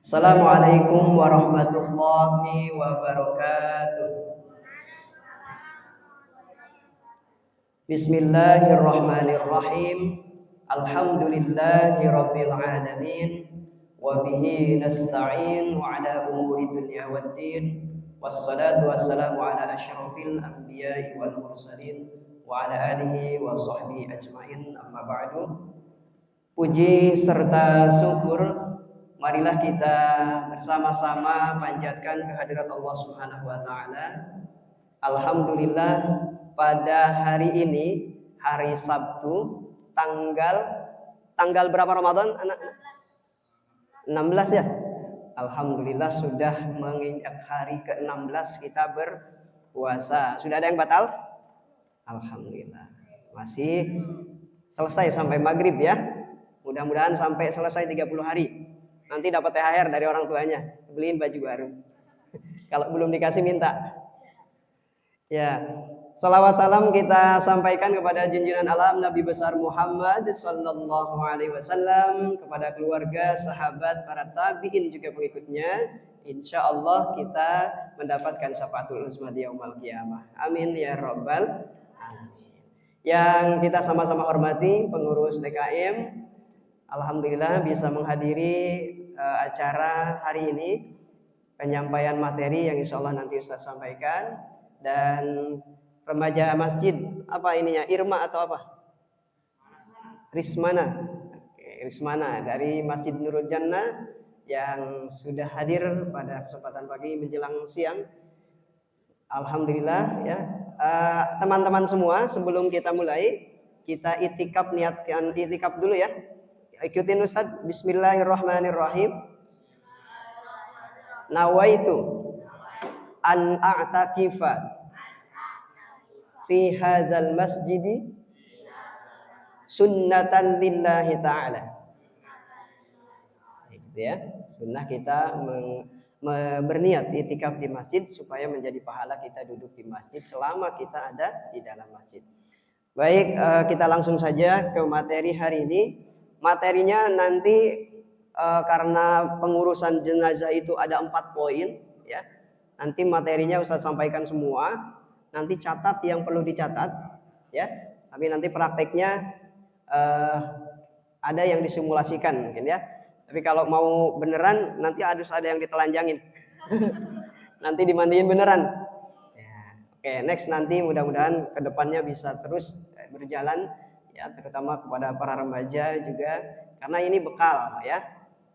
Assalamualaikum warahmatullahi wabarakatuh. Bismillahirrahmanirrahim. Alhamdulillahi rabbil alamin. Wa bihi nasta'in wa ala umuri dunya waddin. Wassalatu wassalamu ala asyrafil anbiya'i wal mursalin wa ala alihi wa sahbihi ajmain. Amma ba'du. Puji serta syukur marilah kita bersama-sama panjatkan kehadirat Allah Subhanahu wa taala. Alhamdulillah pada hari ini hari Sabtu tanggal berapa Ramadan anak? 16 ya. Alhamdulillah sudah menginjak hari ke-16 kita berpuasa. Sudah ada yang batal? Alhamdulillah. Masih selesai sampai maghrib ya. Mudah-mudahan sampai selesai 30 hari. Nanti dapat THR dari orang tuanya, beliin baju baru. Kalau belum dikasih minta. Ya, salawat salam kita sampaikan kepada junjungan alam Nabi besar Muhammad sallallahu alaihi wasallam, kepada keluarga, sahabat, para tabi'in juga pengikutnya. Insya Allah kita mendapatkan syafaatul uzma di yaumul qiyamah. Amin ya rabbal alamin. Yang kita sama-sama hormati pengurus DKM, alhamdulillah bisa menghadiri acara hari ini, penyampaian materi yang insya Allah nanti Ustaz sampaikan. Dan remaja masjid, apa ininya, Irma atau apa? Rismana. Oke, Rismana dari Masjid Nurul Jannah yang sudah hadir pada kesempatan pagi menjelang siang. Alhamdulillah ya. Teman-teman semua, sebelum kita mulai, kita itikaf, niatkan itikaf dulu ya. Ikutin Ustaz. Bismillahirrahmanirrahim. Nawaitu an a'takifa fi hadzal masjidi sunnatan lillahi ta'ala. Gitu ya. Sunnah kita berniat itikaf di masjid supaya menjadi pahala kita duduk di masjid selama kita ada di dalam masjid. Baik, kita langsung saja ke materi hari ini. Materinya nanti karena pengurusan jenazah itu ada 4 poin ya. Nanti materinya Ustaz sampaikan semua. Nanti catat yang perlu dicatat ya. Tapi nanti prakteknya ada yang disimulasikan mungkin ya. Tapi kalau mau beneran nanti harus ada yang ditelanjangin. Nanti dimandiin beneran. Ya. Oke, next nanti mudah-mudahan kedepannya bisa terus berjalan ya, terutama kepada para remaja juga, karena ini bekal ya.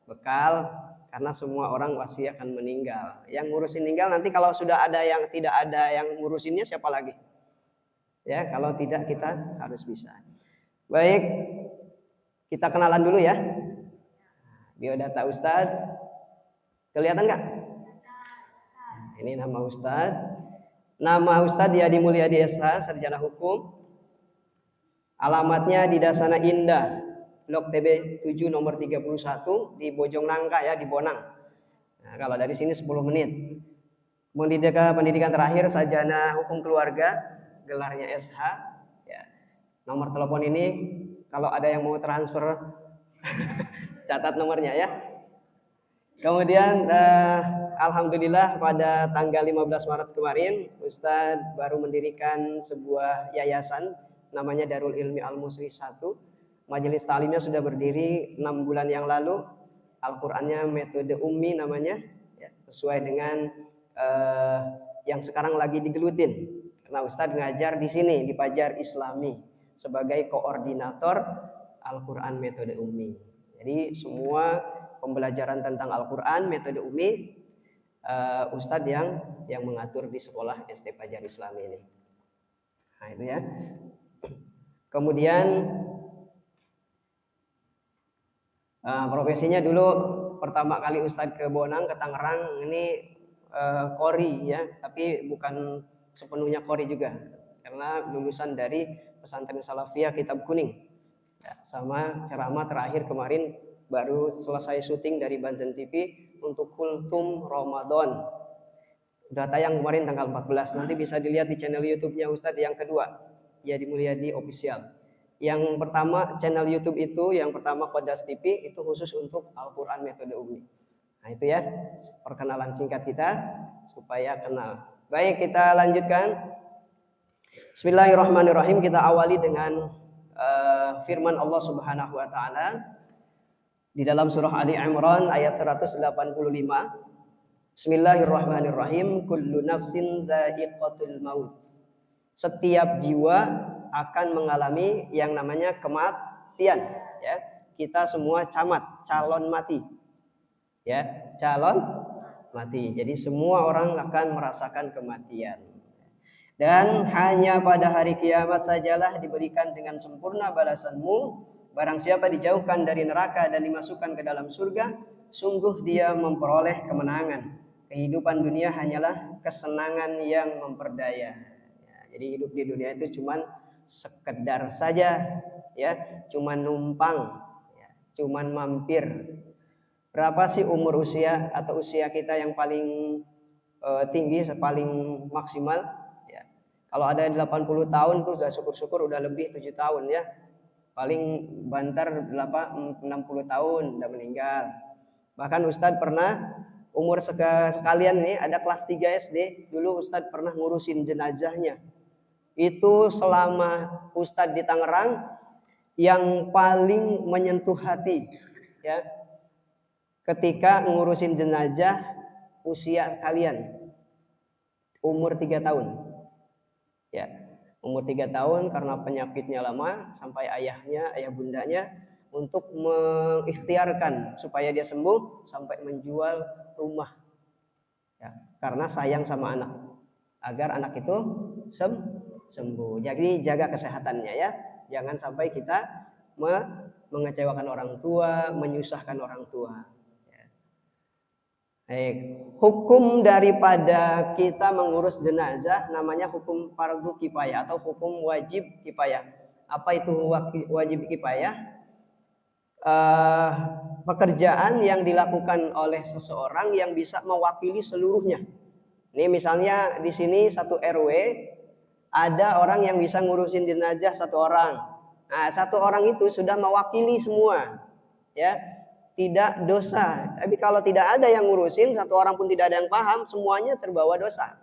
Bekal karena semua orang pasti akan meninggal. Yang ngurusin meninggal nanti kalau sudah ada yang tidak ada yang ngurusinnya siapa lagi? Ya, kalau tidak kita harus bisa. Baik, kita kenalan dulu ya. Biodata Ustadz. Kelihatan nggak? Ini nama Ustadz. Nama Ustadz Yadi Mulyadi SH, sarjana hukum. Alamatnya di Dasana Indah, Blok TB 7 nomor 31 di Bojong Nangka ya, di Bonang. Nah, kalau dari sini 10 menit. Pendidikan terakhir sarjana hukum keluarga, gelarnya SH ya. Nomor telepon ini kalau ada yang mau transfer catat nomornya ya. Kemudian alhamdulillah pada tanggal 15 Maret kemarin Ustadz baru mendirikan sebuah yayasan namanya Darul Ilmi Al-Musri 1. Majelis taklimnya sudah berdiri 6 bulan yang lalu. Al-Qur'annya metode ummi namanya ya, sesuai dengan yang sekarang lagi digelutin. Karena Ustadz ngajar di sini di Fajar Islami sebagai koordinator Al-Qur'an metode ummi. Jadi semua pembelajaran tentang Al-Qur'an metode ummi Ustadz yang mengatur di sekolah SD Fajar Islami ini. Nah, itu ya. Kemudian profesinya dulu pertama kali Ustadz ke Bonang, ke Tangerang ini qori ya, tapi bukan sepenuhnya qori juga, karena lulusan dari pesantren Salafiyah Kitab Kuning ya, sama ceramah terakhir kemarin baru selesai syuting dari Banten TV untuk Kultum Ramadan, udah tayang kemarin tanggal 14. Nanti bisa dilihat di channel YouTube-nya Ustadz yang kedua, Yadi Mulyadi Official. Yang pertama channel YouTube itu, yang pertama Qaddas TV itu khusus untuk Al-Quran metode Umi. Nah itu ya perkenalan singkat kita supaya kenal. Baik, kita lanjutkan. Bismillahirrahmanirrahim. Kita awali dengan firman Allah Subhanahu wa taala di dalam surah Ali Imran ayat 185. Bismillahirrahmanirrahim. Kullu nafsin dha'iqatul maut. Setiap jiwa akan mengalami yang namanya kematian, ya. Kita semua calon mati. Ya, calon mati. Jadi semua orang akan merasakan kematian. Dan hanya pada hari kiamat sajalah diberikan dengan sempurna balasanmu. Barang siapa dijauhkan dari neraka dan dimasukkan ke dalam surga, sungguh dia memperoleh kemenangan. Kehidupan dunia hanyalah kesenangan yang memperdaya. Ya, jadi hidup di dunia itu cuman sekedar saja, ya, cuman numpang, ya, cuman mampir. Berapa sih umur usia atau usia kita yang paling tinggi, paling maksimal? Ya. Kalau ada 80 tahun tuh sudah syukur-syukur udah lebih 7 tahun ya. Paling banter 60 tahun udah meninggal. Bahkan Ustadz pernah umur sekalian nih ada kelas 3 SD, dulu Ustadz pernah ngurusin jenazahnya. Itu selama Ustadz di Tangerang yang paling menyentuh hati, ya, ketika ngurusin jenazah usia kalian umur 3 tahun, ya, umur 3 tahun karena penyakitnya lama sampai ayah bundanya untuk mengikhtiarkan supaya dia sembuh sampai menjual rumah, ya, karena sayang sama anak agar anak itu sembuh. Jadi jaga kesehatannya ya, jangan sampai kita mengecewakan orang tua, menyusahkan orang tua. Hukum daripada kita mengurus jenazah namanya hukum fardu kifayah atau hukum wajib kifayah. Apa itu wajib kifayah? Pekerjaan yang dilakukan oleh seseorang yang bisa mewakili seluruhnya. Ini misalnya di sini satu RW ada orang yang bisa ngurusin jenazah satu orang. Nah, satu orang itu sudah mewakili semua, ya, tidak dosa. Tapi kalau tidak ada yang ngurusin, satu orang pun tidak ada yang paham, semuanya terbawa dosa.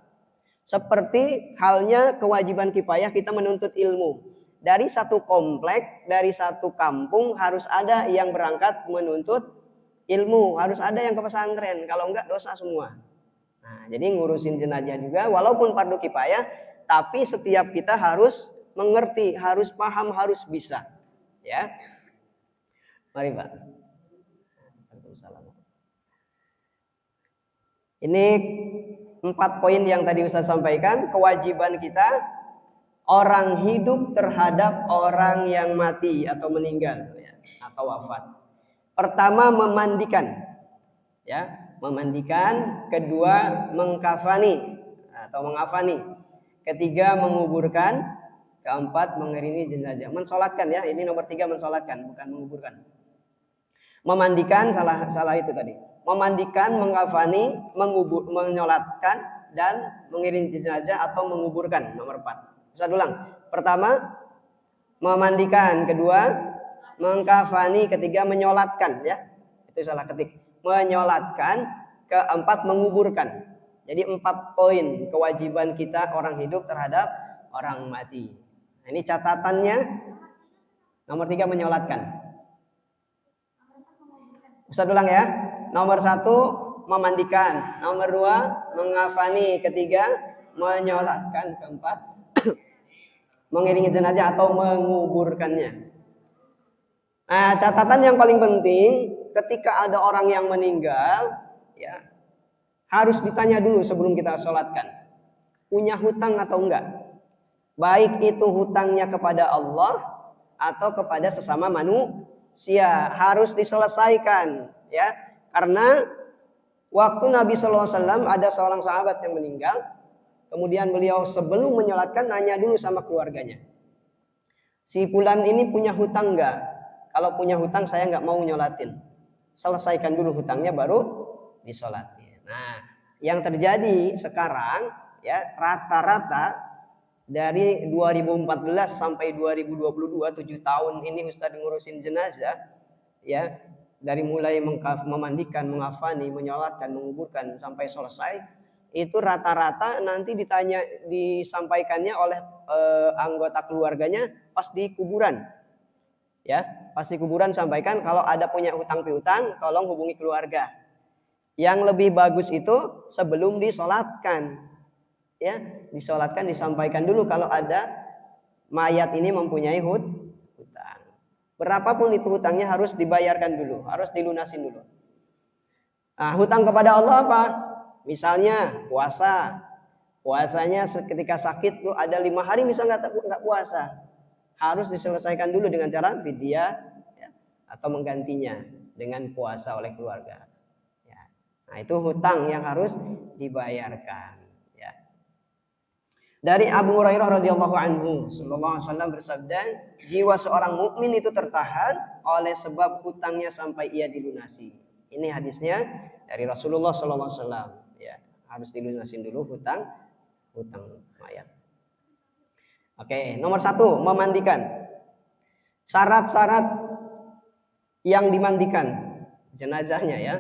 Seperti halnya kewajiban kifayah kita menuntut ilmu. Dari satu komplek, dari satu kampung harus ada yang berangkat menuntut ilmu, harus ada yang ke pesantren. Kalau enggak dosa semua. Nah, jadi ngurusin jenazah juga walaupun fardu kifayah, tapi setiap kita harus mengerti, harus paham, harus bisa. Ya. Mari, Pak. Ini 4 poin yang tadi Ustaz sampaikan. Kewajiban kita orang hidup terhadap orang yang mati atau meninggal, ya, atau wafat. Pertama memandikan, ya, memandikan. Kedua mengkafani atau mengafani. Ketiga menguburkan. Keempat mengiringi jenazah. Mensolatkan, ya, ini nomor 3 mensolatkan, bukan menguburkan. Memandikan salah itu tadi. Memandikan, mengkafani, menyolatkan, dan mengiring jenazah atau menguburkan nomor 4. Ustaz ulang. Pertama memandikan, kedua mengkafani, ketiga menyolatkan, ya. Itu salah ketik. Menyolatkan, keempat menguburkan. Jadi 4 poin kewajiban kita orang hidup terhadap orang mati. Nah, ini catatannya. Nomor 3 menyolatkan. Ustaz ulang ya. Nomor 1 memandikan, nomor 2 mengafani, ketiga menyolatkan, keempat mengiringi jenazah atau menguburkannya. Nah, catatan yang paling penting ketika ada orang yang meninggal, ya, harus ditanya dulu sebelum kita sholatkan, punya hutang atau enggak. Baik itu hutangnya kepada Allah atau kepada sesama manusia, harus diselesaikan, ya. Karena waktu Nabi SAW ada seorang sahabat yang meninggal, kemudian beliau sebelum menyolatkan nanya dulu sama keluarganya, si fulan ini punya hutang enggak? Kalau punya hutang saya enggak mau nyolatin. Selesaikan dulu hutangnya baru disolatin. Nah, yang terjadi sekarang, ya, rata-rata Dari 2014 sampai 2022, 7 tahun ini Ustadz ngurusin jenazah, ya, dari mulai memandikan, mengafani, menyolatkan, menguburkan sampai selesai, itu rata-rata nanti disampaikannya oleh anggota keluarganya pas di kuburan, ya, pas di kuburan sampaikan kalau ada punya hutang piutang, tolong hubungi keluarga. Yang lebih bagus itu sebelum disolatkan, ya, disolatkan, disampaikan dulu kalau ada mayat ini mempunyai hutang. Berapapun itu hutangnya harus dibayarkan dulu, harus dilunasin dulu. Nah, hutang kepada Allah apa? Misalnya puasa, puasanya ketika sakit tuh ada 5 hari misalnya nggak puasa, harus diselesaikan dulu dengan cara fidyah, ya, atau menggantinya dengan puasa oleh keluarga. Ya. Nah, itu hutang yang harus dibayarkan. Dari Abu Hurairah radhiyallahu anhu, sallallahu alaihi wasallam bersabda, jiwa seorang mukmin itu tertahan oleh sebab hutangnya sampai ia dilunasi. Ini hadisnya dari Rasulullah sallallahu alaihi wasallam. Ya, harus dilunasin dulu hutang mayat. Oke, nomor 1, memandikan. Syarat-syarat yang dimandikan jenazahnya, ya.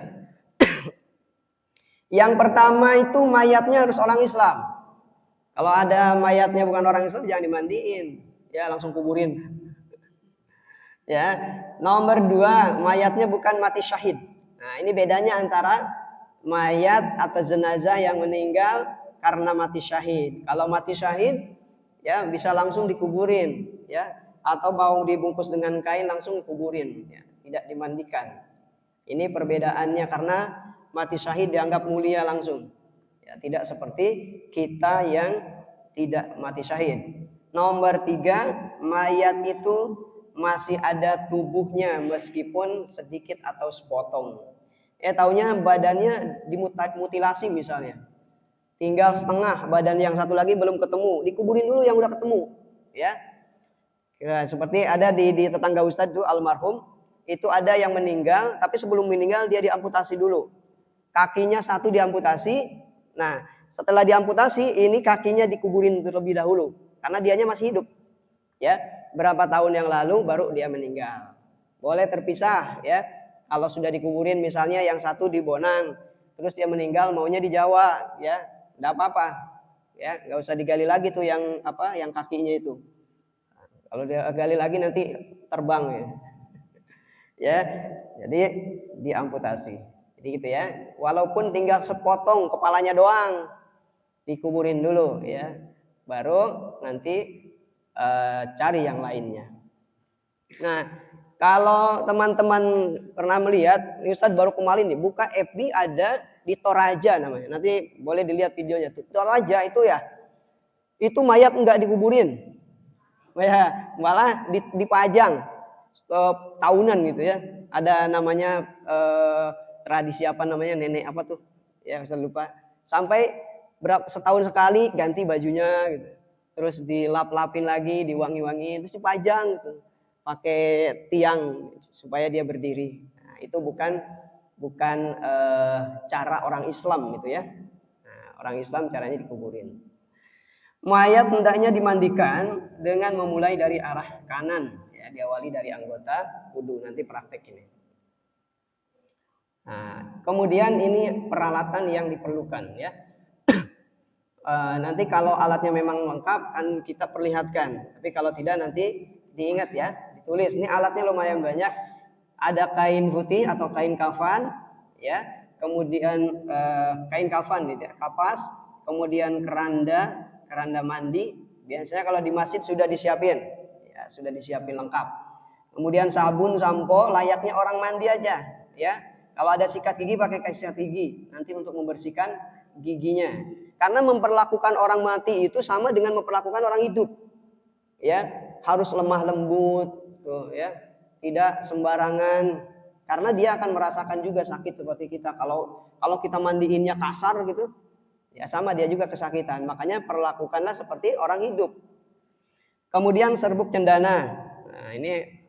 Yang pertama itu mayatnya harus orang Islam. Kalau ada mayatnya bukan orang Islam jangan dimandiin, ya, langsung kuburin. Ya. Nomor 2, mayatnya bukan mati syahid. Nah, ini bedanya antara mayat atau jenazah yang meninggal karena mati syahid. Kalau mati syahid, ya, bisa langsung dikuburin, ya, atau mau dibungkus dengan kain langsung kuburin, ya, tidak dimandikan. Ini perbedaannya karena mati syahid dianggap mulia langsung. Ya, tidak seperti kita yang tidak mati syahid. Nomor 3, mayat itu masih ada tubuhnya meskipun sedikit atau sepotong. Taunya badannya dimutilasi misalnya. Tinggal setengah, badan yang satu lagi belum ketemu, dikuburin dulu yang udah ketemu, ya. Ya, seperti ada di tetangga Ustadz itu almarhum, itu ada yang meninggal, tapi sebelum meninggal dia diamputasi dulu. Kakinya satu diamputasi. Nah, setelah diamputasi, ini kakinya dikuburin terlebih dahulu karena dianya masih hidup. Ya, berapa tahun yang lalu baru dia meninggal. Boleh terpisah, ya. Kalau sudah dikuburin misalnya yang satu di Bonang, terus dia meninggal maunya di Jawa, ya, enggak apa-apa. Ya, enggak usah digali lagi tuh yang kakinya itu. Kalau dia gali lagi nanti terbang, ya. Ya, jadi diamputasi. Jadi gitu, ya. Walaupun tinggal sepotong kepalanya doang, dikuburin dulu, ya. Baru nanti cari yang lainnya. Nah, kalau teman-teman pernah melihat, Ustadz baru kemarin nih buka FB ada di Toraja namanya. Nanti boleh dilihat videonya tuh. Toraja itu, ya, itu mayat enggak dikuburin. Ya, malah dipajang tahunan gitu, ya. Ada namanya tradisi apa namanya, nenek apa tuh, ya, saya lupa. Sampai setahun sekali ganti bajunya gitu, terus dilap-lapin lagi, diwangi-wangi, terus dipajang gitu, pakai tiang supaya dia berdiri. Nah, itu bukan cara orang Islam gitu, ya. Nah, orang Islam caranya dikuburin. Mayat hendaknya dimandikan dengan memulai dari arah kanan, ya, diawali dari anggota wudu. Nanti praktek ini. Nah, kemudian ini peralatan yang diperlukan, ya. Nanti kalau alatnya memang lengkap kan kita perlihatkan. Tapi kalau tidak nanti diingat, ya, ditulis. Ini alatnya lumayan banyak. Ada kain putih atau kain kafan, ya. Kemudian kain kafan, gitu, ya, kapas. Kemudian keranda mandi. Biasanya kalau di masjid sudah disiapin, ya, sudah disiapin lengkap. Kemudian sabun, sampo, layaknya orang mandi aja, ya. Kalau ada sikat gigi pakai sikat gigi, nanti untuk membersihkan giginya. Karena memperlakukan orang mati itu sama dengan memperlakukan orang hidup, ya. Harus lemah lembut, tuh, ya. Tidak sembarangan, karena dia akan merasakan juga sakit seperti kita. Kalau kita mandiinnya kasar gitu, ya sama dia juga kesakitan. Makanya perlakukanlah seperti orang hidup. Kemudian serbuk cendana. Nah, ini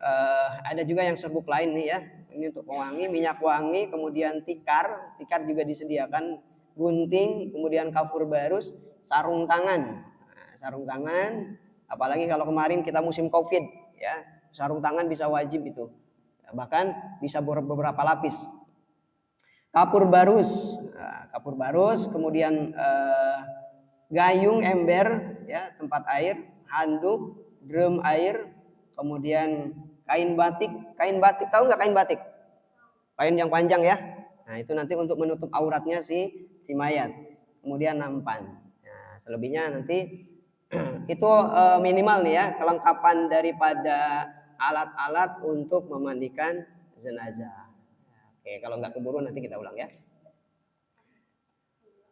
ada juga yang serbuk lain nih, ya. Ini untuk pewangi, minyak wangi, kemudian tikar juga disediakan, gunting, kemudian kafur barus, sarung tangan. Nah, sarung tangan, apalagi kalau kemarin kita musim Covid ya, sarung tangan bisa wajib itu. Bahkan bisa beberapa lapis. Kapur barus, kemudian gayung ember ya, tempat air, handuk, drum air, kemudian kain batik. Kain batik, tahu nggak kain batik? Kain yang panjang ya. Nah, itu nanti untuk menutup auratnya si mayat. Kemudian nampan. Nah, selebihnya nanti itu minimal nih ya, kelengkapan daripada alat-alat untuk memandikan jenazah. Oke, kalau nggak keburu nanti kita ulang ya.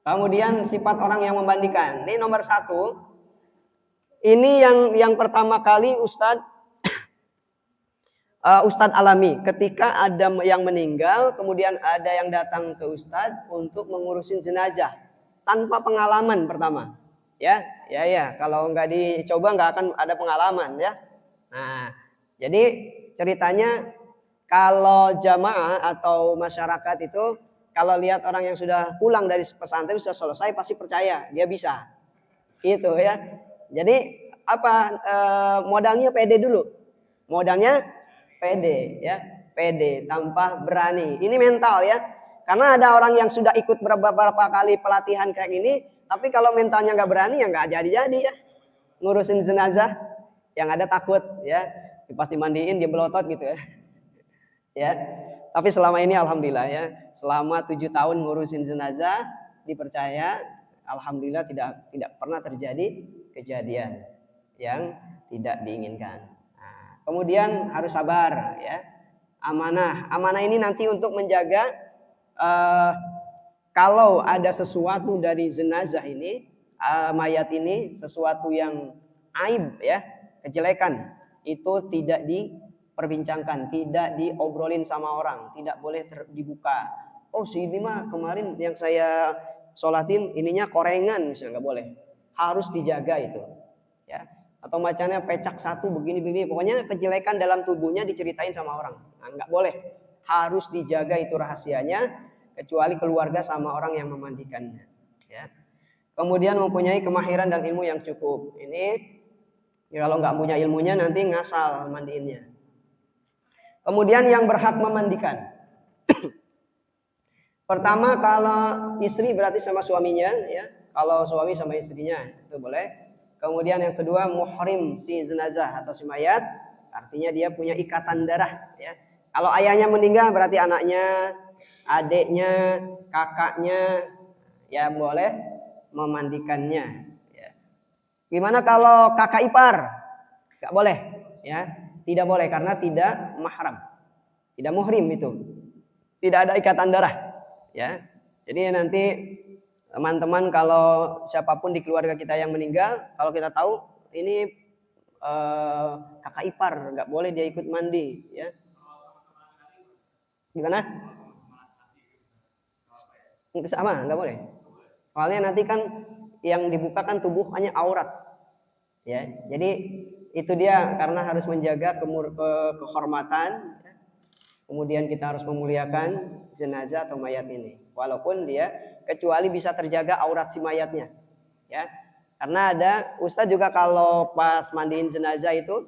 Kemudian sifat orang yang memandikan. Ini nomor 1. Ini yang pertama kali Ustadz alami. Ketika ada yang meninggal, kemudian ada yang datang ke Ustadz untuk mengurusin jenazah tanpa pengalaman pertama. Ya. Kalau nggak dicoba nggak akan ada pengalaman ya. Nah, jadi ceritanya kalau jamaah atau masyarakat itu kalau lihat orang yang sudah pulang dari pesantren sudah selesai pasti percaya dia bisa. Itu ya. Jadi modalnya pede dulu. Modalnya pede ya, pede tanpa berani. Ini mental ya. Karena ada orang yang sudah ikut beberapa kali pelatihan kayak gini, tapi kalau mentalnya nggak berani ya nggak jadi ya. Ngurusin jenazah yang ada takut ya. Pas dimandiin dia belotot gitu ya. Ya. Tapi selama ini alhamdulillah ya, selama 7 tahun ngurusin jenazah dipercaya, alhamdulillah tidak pernah terjadi kejadian yang tidak diinginkan. Nah, kemudian harus sabar ya. Amanah ini nanti untuk menjaga kalau ada sesuatu dari jenazah ini, mayat ini, sesuatu yang aib ya, kejelekan, itu tidak diperbincangkan, tidak diobrolin sama orang, tidak boleh dibuka. Oh si ini mah kemarin yang saya sholatin ininya korengan misalnya, nggak boleh. Harus dijaga itu ya. Atau macamnya pecak satu begini-begini, pokoknya kejelekan dalam tubuhnya diceritain sama orang. Nah, nggak boleh. Harus dijaga itu rahasianya, kecuali keluarga sama orang yang memandikannya ya. Kemudian mempunyai kemahiran dan ilmu yang cukup. Ini ya, kalau nggak punya ilmunya nanti ngasal mandiinnya. Kemudian yang berhak memandikan. Pertama kalau istri berarti sama suaminya ya. Kalau suami sama istrinya itu boleh. Kemudian yang kedua muhrim si jenazah atau si mayat, artinya dia punya ikatan darah ya. Kalau ayahnya meninggal berarti anaknya, adiknya, kakaknya ya boleh memandikannya ya. Gimana kalau kakak ipar? Enggak boleh ya. Tidak boleh karena tidak mahram. Tidak muhrim itu. Tidak ada ikatan darah ya. Jadi nanti teman-teman kalau siapapun di keluarga kita yang meninggal, kalau kita tahu ini kakak ipar, nggak boleh dia ikut mandi ya. Gimana? Sama, nggak boleh. Soalnya nanti kan yang dibuka kan tubuh hanya aurat ya. Jadi itu dia, karena harus menjaga kehormatan. Kemudian kita harus memuliakan jenazah atau mayat ini, walaupun dia kecuali bisa terjaga aurat si mayatnya ya. Karena ada Ustadz juga kalau pas mandiin jenazah itu,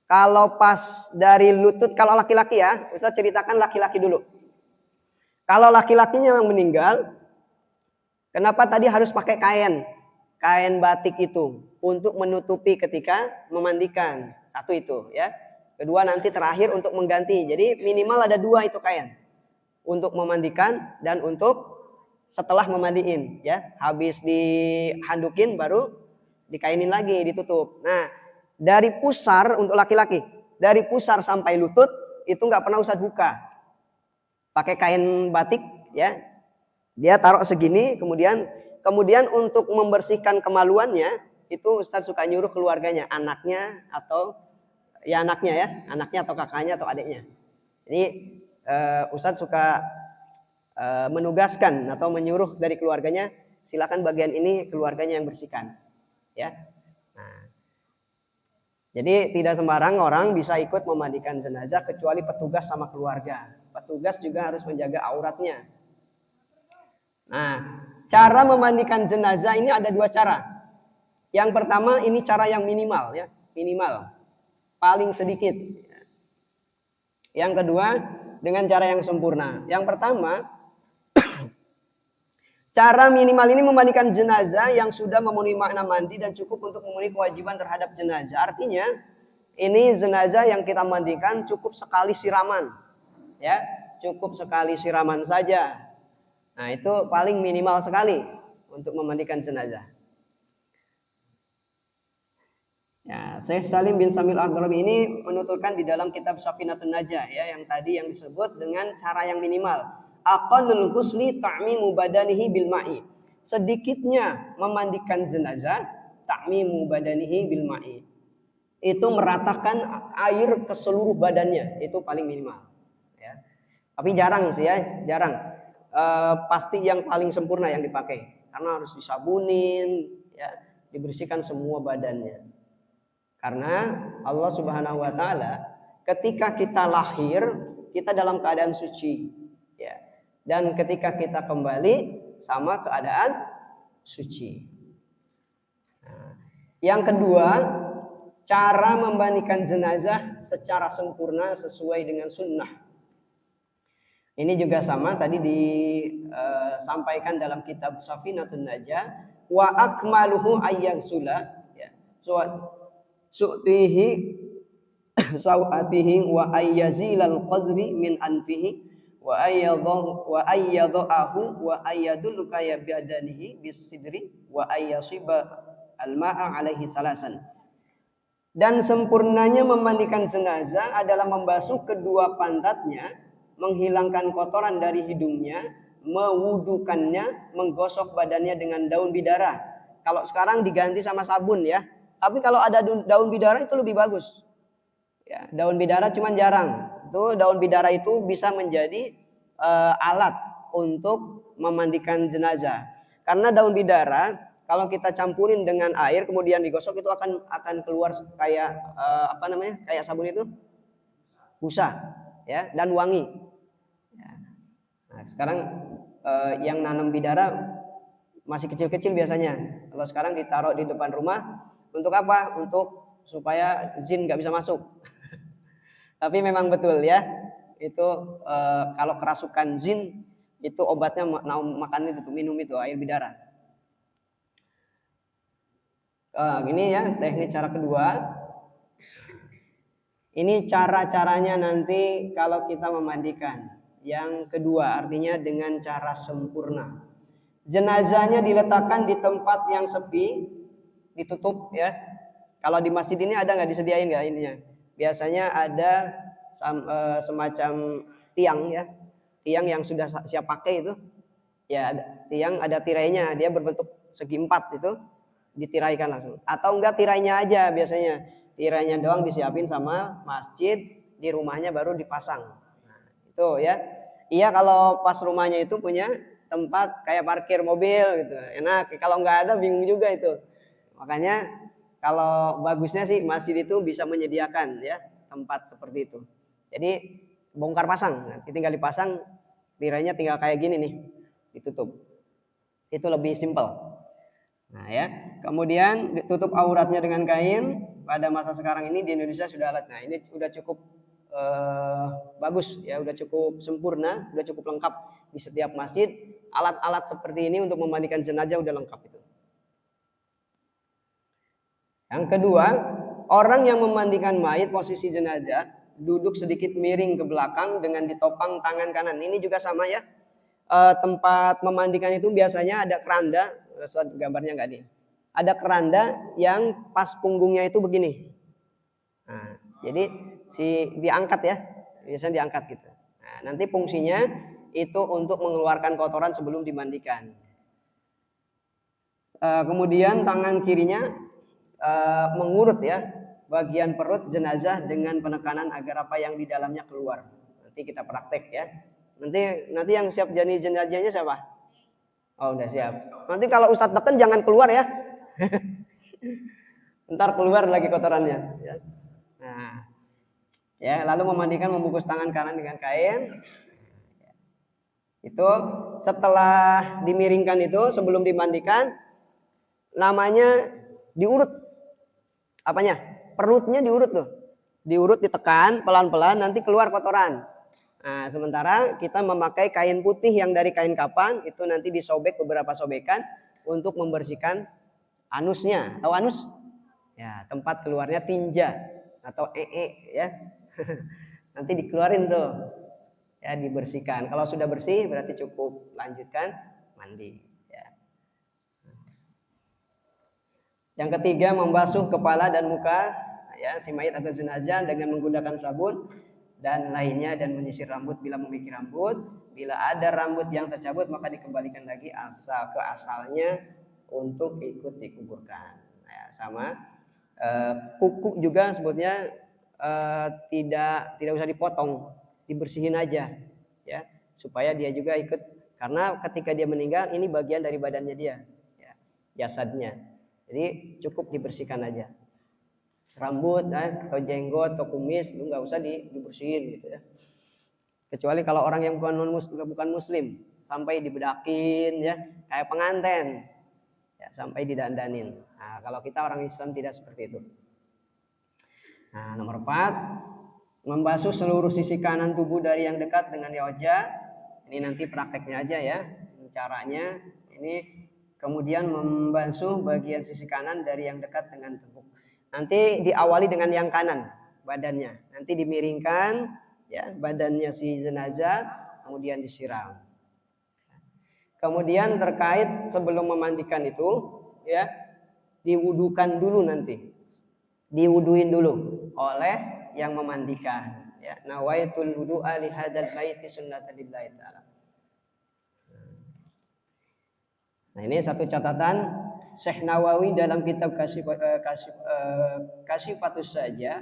kalau pas dari lutut, kalau laki-laki ya Ustadz ceritakan laki-laki dulu. Kalau laki-lakinya yang meninggal, kenapa tadi harus pakai kain batik itu untuk menutupi ketika memandikan? Satu itu ya. Kedua nanti terakhir untuk mengganti. Jadi minimal ada 2 itu kain. Untuk memandikan dan untuk setelah memandiin ya. Habis dihandukin baru dikainin lagi, ditutup. Nah, dari pusar untuk laki-laki, dari pusar sampai lutut itu nggak pernah Ustadz buka. Pakai kain batik ya. Dia taruh segini, kemudian untuk membersihkan kemaluannya itu Ustadz suka nyuruh keluarganya, anaknya atau ya anaknya atau kakaknya atau adiknya. Jadi Ustadz suka menugaskan atau menyuruh dari keluarganya, silakan bagian ini keluarganya yang bersihkan, ya. Nah, jadi tidak sembarang orang bisa ikut memandikan jenazah kecuali petugas sama keluarga. Petugas juga harus menjaga auratnya. Nah, cara memandikan jenazah ini ada 2 cara. Yang pertama ini cara yang minimal ya, minimal, paling sedikit. Yang kedua dengan cara yang sempurna. Yang pertama, cara minimal ini memandikan jenazah yang sudah memenuhi makna mandi dan cukup untuk memenuhi kewajiban terhadap jenazah. Artinya ini jenazah yang kita mandikan cukup sekali siraman, ya, cukup sekali siraman saja. Nah itu paling minimal sekali untuk memandikan jenazah. Ya, Syekh Salim bin Samil Al-Gharabi ini menuturkan di dalam kitab Safinatun Najah ya, yang tadi yang disebut dengan cara yang minimal. Aqallul ghusli ta'mimu badanihi bil ma'i. Sedikitnya memandikan jenazah, ta'mimu badanihi bil ma'i. Itu meratakan air ke seluruh badannya, itu paling minimal. Ya. Tapi jarang sih ya, jarang. Pasti yang paling sempurna yang dipakai, karena harus disabunin, ya, dibersihkan semua badannya. Karena Allah Subhanahu wa taala ketika kita lahir, kita dalam keadaan suci, ya. Dan ketika kita kembali sama keadaan suci. Nah, yang kedua, cara memandikan jenazah secara sempurna sesuai dengan sunnah. Ini juga sama tadi disampaikan dalam kitab Safinatun Najah, wa akmaluhu ayyagsula, ya. Su'tihi sawatihi wa ayyazilal qadri min anfihi wa ayyadahu wa ayyadul kaya biadanihi bisidri wa ayyasiba al-ma'a alaihi salasan. Dan sempurnanya memandikan jenazah adalah membasuh kedua pantatnya, menghilangkan kotoran dari hidungnya, mewudukannya, menggosok badannya dengan daun bidara. Kalau sekarang diganti sama sabun ya. Tapi kalau ada daun bidara itu lebih bagus. Ya, daun bidara cuman jarang. Itu daun bidara itu bisa menjadi alat untuk memandikan jenazah. Karena daun bidara kalau kita campurin dengan air kemudian digosok itu akan keluar kayak kayak sabun itu, busa, ya, dan wangi. Ya. Nah, sekarang yang nanam bidara masih kecil-kecil biasanya. Kalau sekarang ditaruh di depan rumah. Untuk apa? Untuk supaya jin nggak bisa masuk. Tapi memang betul ya, itu kalau kerasukan jin itu obatnya makannya itu minum itu air bidara. Ini ya teknik cara kedua. Ini cara-caranya nanti kalau kita memandikan. Yang kedua artinya dengan cara sempurna. Jenazahnya diletakkan di tempat yang sepi, ditutup ya. Kalau di masjid ini ada nggak, disediain nggak ininya? Biasanya ada semacam tiang ya, tiang yang sudah siap pakai itu. Ya, tiang ada tirainya, dia berbentuk segi empat itu, ditiraikan langsung. Atau enggak tirainya aja biasanya, tirainya doang disiapin sama masjid, di rumahnya baru dipasang. Nah, itu ya. Iya kalau pas rumahnya itu punya tempat kayak parkir mobil gitu, enak. Kalau nggak ada bingung juga itu. Makanya kalau bagusnya sih masjid itu bisa menyediakan ya tempat seperti itu. Jadi bongkar pasang, nanti tinggal dipasang, tirainya tinggal kayak gini nih, ditutup. Itu lebih simpel. Nah ya, kemudian ditutup auratnya dengan kain. Pada masa sekarang ini di Indonesia sudah alat. Nah ini sudah cukup bagus ya, udah cukup sempurna, udah cukup lengkap di setiap masjid. Alat-alat seperti ini untuk memandikan jenazah udah lengkap itu. Yang kedua, orang yang memandikan mayit posisi jenazah duduk sedikit miring ke belakang dengan ditopang tangan kanan. Ini juga sama ya. Tempat memandikan itu biasanya ada keranda, gambarnya nggak nih. Ada keranda yang pas punggungnya itu begini. Nah, jadi diangkat ya, biasanya diangkat gitu. Nah, nanti fungsinya itu untuk mengeluarkan kotoran sebelum dimandikan. Kemudian tangan kirinya mengurut ya bagian perut jenazah dengan penekanan agar apa yang di dalamnya keluar. Nanti kita praktek ya. Nanti yang siap jadi jenazahnya siapa? Oh udah siap. Nanti kalau Ustadz tekan jangan keluar ya. Ntar keluar lagi kotorannya. Ya. Nah, ya lalu memandikan, membungkus tangan kanan dengan kain. Itu setelah dimiringkan itu sebelum dimandikan, namanya diurut apanya? Perutnya diurut tuh. Diurut, ditekan pelan-pelan, nanti keluar kotoran. Nah, sementara kita memakai kain putih yang dari kain kapan, itu nanti disobek beberapa sobekan untuk membersihkan anusnya. Tahu anus? Ya, tempat keluarnya tinja atau ya. Nanti dikeluarin tuh. Ya, dibersihkan. Kalau sudah bersih berarti cukup, lanjutkan mandi, ya. Yang ketiga, membasuh kepala dan muka ya si mayit atau jenazah dengan menggunakan sabun dan lainnya, dan menyisir rambut bila memiliki rambut. Bila ada rambut yang tercabut maka dikembalikan lagi ke asalnya untuk ikut dikuburkan. Ya, sama kuku juga sebutnya tidak usah dipotong, dibersihin aja ya, supaya dia juga ikut, karena ketika dia meninggal ini bagian dari badannya dia ya, jasadnya, jadi cukup dibersihkan aja. Rambut atau jenggot atau kumis itu nggak usah dibersihin gitu ya, kecuali kalau orang yang bukan muslim sampai dibedakin ya kayak pengantin ya, sampai didandanin. Nah, kalau kita orang Islam tidak seperti itu. Nah, nomor 4, membasuh seluruh sisi kanan tubuh dari yang dekat dengan wajah. Ini nanti prakteknya aja ya, caranya. Ini kemudian membasuh bagian sisi kanan dari yang dekat dengan tubuh. Nanti diawali dengan yang kanan badannya, nanti dimiringkan ya badannya si jenazah, kemudian disiram. Kemudian terkait sebelum memandikan itu ya, diwudukan dulu, nanti diwuduin dulu oleh yang memandikan ya. Nawaitul wudu'a li hadzal baiti sunnatan lillahi ta'ala. Nah, ini satu catatan Syekh Nawawi dalam kitab Kasyifatus Saja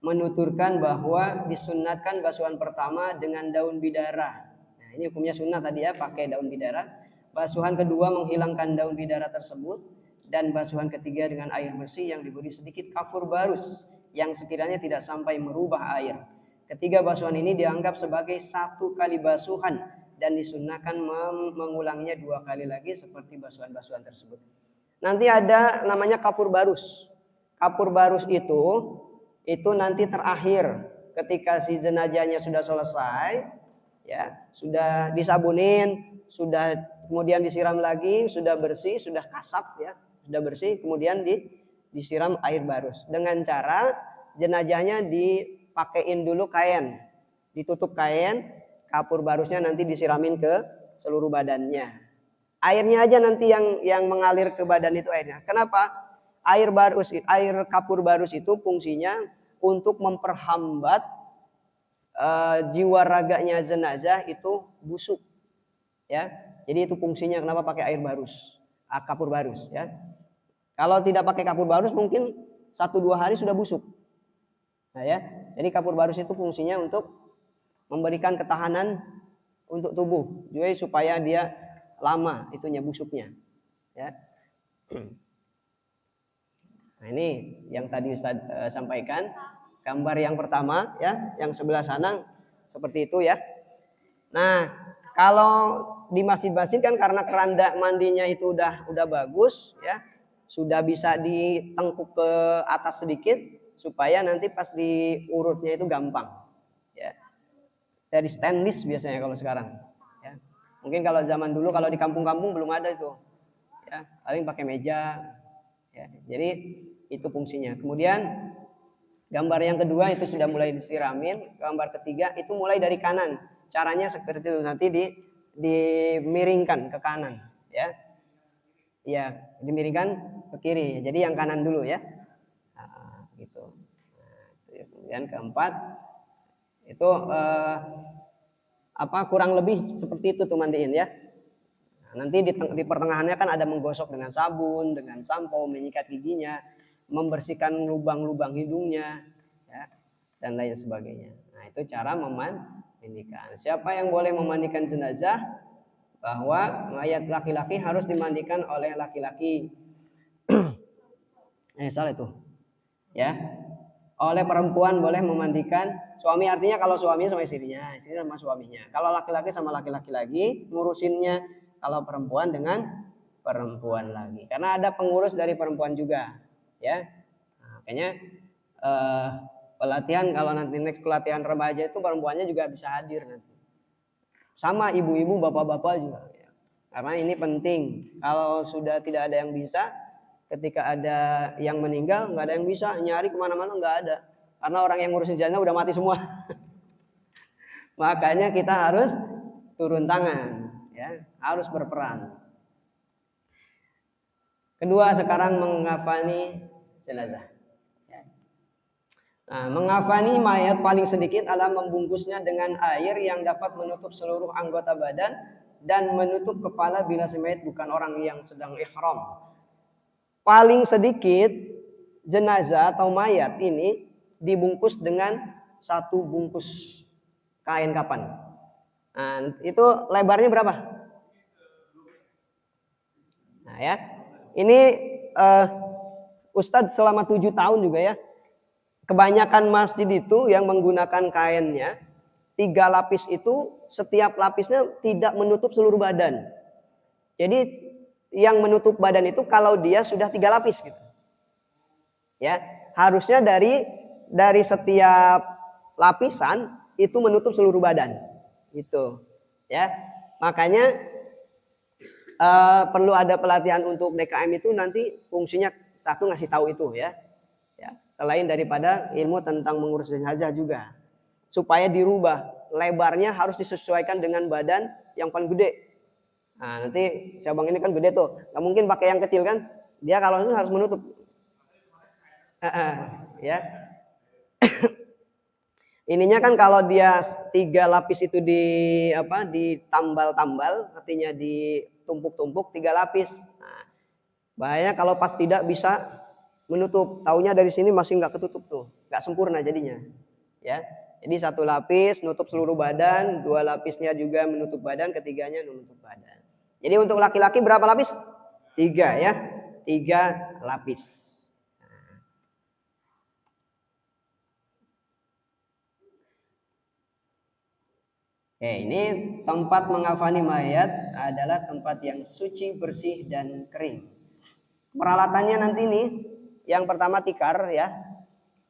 menuturkan bahwa disunnatkan basuhan pertama dengan daun bidara. Nah, ini hukumnya sunnah tadi ya, pakai daun bidara. Basuhan kedua menghilangkan daun bidara tersebut, dan basuhan ketiga dengan air bersih yang diberi sedikit kafur barus yang sekiranya tidak sampai merubah air. Ketiga basuhan ini dianggap sebagai satu kali basuhan dan disunnahkan mengulanginya 2 kali lagi seperti basuhan-basuhan tersebut. Nanti ada namanya kafur barus. Kafur barus itu nanti terakhir ketika si jenazahnya sudah selesai ya, sudah disabunin, sudah kemudian disiram lagi, sudah bersih, sudah kasat ya, sudah bersih, kemudian disiram air barus dengan cara jenazahnya dipakein dulu kain, ditutup kain, kafur barusnya nanti disiramin ke seluruh badannya. Airnya aja nanti yang mengalir ke badan itu airnya. Kenapa? Air kafur barus itu fungsinya untuk memperhambat jiwa raganya jenazah itu busuk. Ya. Jadi itu fungsinya kenapa pakai air barus, kafur barus ya. Kalau tidak pakai kafur barus mungkin 1-2 hari sudah busuk. Nah ya. Jadi kafur barus itu fungsinya untuk memberikan ketahanan untuk tubuh, juga supaya dia lama itunya busuknya ya. Nah, ini yang tadi Ustaz sampaikan, gambar yang pertama ya, yang sebelah sana seperti itu ya. Nah, kalau di masjid-masjid kan karena keranda mandinya itu udah bagus ya, sudah bisa ditengkuk ke atas sedikit supaya nanti pas diurutnya itu gampang ya. Dari stainless biasanya kalau sekarang ya. Mungkin kalau zaman dulu kalau di kampung-kampung belum ada itu ya, paling pakai meja ya. Jadi itu fungsinya. Kemudian gambar yang kedua itu sudah mulai disiramin. Gambar ketiga itu mulai dari kanan. Caranya seperti itu, nanti dimiringkan ke kanan ya. Ya, dimiringkan ke kiri. Jadi yang kanan dulu ya. Nah, gitu. Nah, kemudian keempat itu kurang lebih seperti itu tuh mandiin ya. Nah, nanti di pertengahannya kan ada menggosok dengan sabun, dengan sampo, menyikat giginya, membersihkan lubang-lubang hidungnya ya, dan lain sebagainya. Nah, itu cara memandikan. Siapa yang boleh memandikan jenazah? Bahwa mayat laki-laki harus dimandikan oleh laki-laki. Salah itu. Ya. Oleh perempuan boleh memandikan suami, artinya kalau suaminya sama istrinya, istri sama suaminya. Kalau laki-laki sama laki-laki lagi ngurusinnya, kalau perempuan dengan perempuan lagi. Karena ada pengurus dari perempuan juga, ya. Nah, makanya pelatihan kalau nanti next pelatihan remaja itu perempuannya juga bisa hadir nanti. Sama ibu-ibu, bapak-bapak juga. Ya. Karena ini penting. Kalau sudah tidak ada yang bisa, ketika ada yang meninggal nggak ada yang bisa nyari kemana-mana, nggak ada. Karena orang yang ngurusin jenazah udah mati semua. Makanya kita harus turun tangan, ya, harus berperan. Kedua, sekarang mengafani jenazah. Ya. Nah, mengafani mayat paling sedikit adalah membungkusnya dengan air yang dapat menutup seluruh anggota badan dan menutup kepala bila si mayat bukan orang yang sedang ihram. Paling sedikit jenazah atau mayat ini dibungkus dengan satu bungkus kain kafan. Nah, itu lebarnya berapa? Nah, ya. Ini Ustadz selama 7 tahun juga ya. Kebanyakan masjid itu yang menggunakan kainnya 3 lapis itu setiap lapisnya tidak menutup seluruh badan. Jadi yang menutup badan itu kalau dia sudah 3 lapis gitu. Ya, harusnya dari setiap lapisan itu menutup seluruh badan. Gitu. Ya. Makanya perlu ada pelatihan untuk DKM itu nanti fungsinya satu ngasih tahu itu ya. Ya, selain daripada ilmu tentang mengurus jenazah juga. Supaya dirubah, lebarnya harus disesuaikan dengan badan yang paling gede. Nah, nanti cabang ini kan gede tuh. Nggak mungkin pakai yang kecil kan? Dia kalau itu harus menutup. Ya. Ininya kan kalau dia 3 lapis itu ditambal-tambal, artinya ditumpuk-tumpuk 3 lapis. Nah, bahaya kalau pas tidak bisa menutup. Taunya dari sini masih nggak ketutup tuh, nggak sempurna jadinya. Ya, jadi 1 lapis nutup seluruh badan, 2 lapisnya juga menutup badan, ketiganya menutup badan. Jadi untuk laki-laki berapa lapis? 3 ya, 3 lapis. Ini tempat mengafani mayat adalah tempat yang suci, bersih, dan kering. Peralatannya nanti nih, yang pertama tikar ya.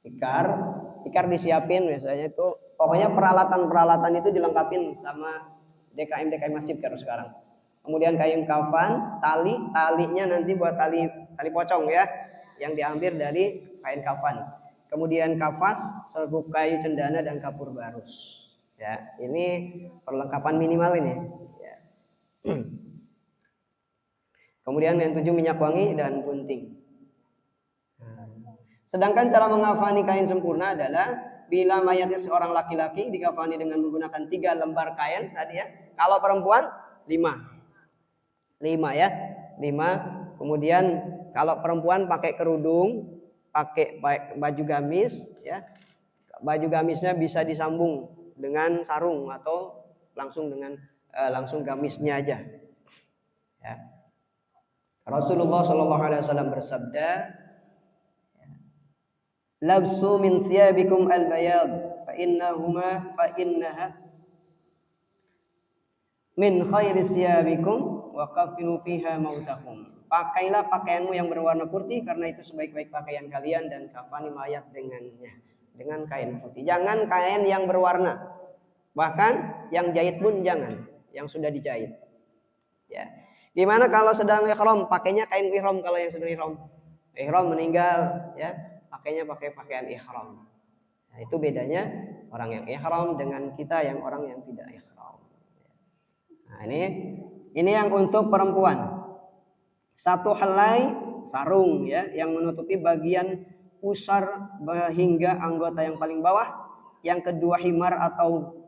Tikar disiapin biasanya itu. Pokoknya peralatan-peralatan itu dilengkapin sama DKM masjid sekarang. Kemudian kain kafan, talinya nanti buat tali pocong ya, yang diambil dari kain kafan. Kemudian kafas, serbuk kayu cendana, dan kapur barus. Ya, ini perlengkapan minimal ini. Ya. Kemudian yang 7 minyak wangi dan gunting. Sedangkan cara mengafani kain sempurna adalah bila mayatnya seorang laki-laki dikafani dengan menggunakan 3 lembar kain tadi ya. Kalau perempuan 5 ya, 5. Kemudian kalau perempuan pakai kerudung, pakai baju gamis ya. Baju gamisnya bisa disambung dengan sarung atau langsung dengan langsung gamisnya aja. Ya. Rasulullah Shallallahu Alaihi Wasallam bersabda, "Labsu min thiyabikum al-bayad, fa innaha min khairi thiyabikum wa kafinu fiha mautakum." Pakailah pakaianmu yang berwarna putih karena itu sebaik-baik pakaian kalian, dan kafani mayat dengannya dengan kain putih. Jangan kain yang berwarna. Bahkan yang jahit pun jangan, yang sudah dijahit. Ya. Gimana kalau sedang ihram, pakainya kain ihram kalau yang sedang ihram. Ihram meninggal, ya, pakainya pakai pakaian ihram. Nah, itu bedanya orang yang ihram dengan kita yang orang yang tidak ihram. Nah, ini yang untuk perempuan. 1 helai sarung ya, yang menutupi bagian pusar hingga anggota yang paling bawah. Yang kedua himar atau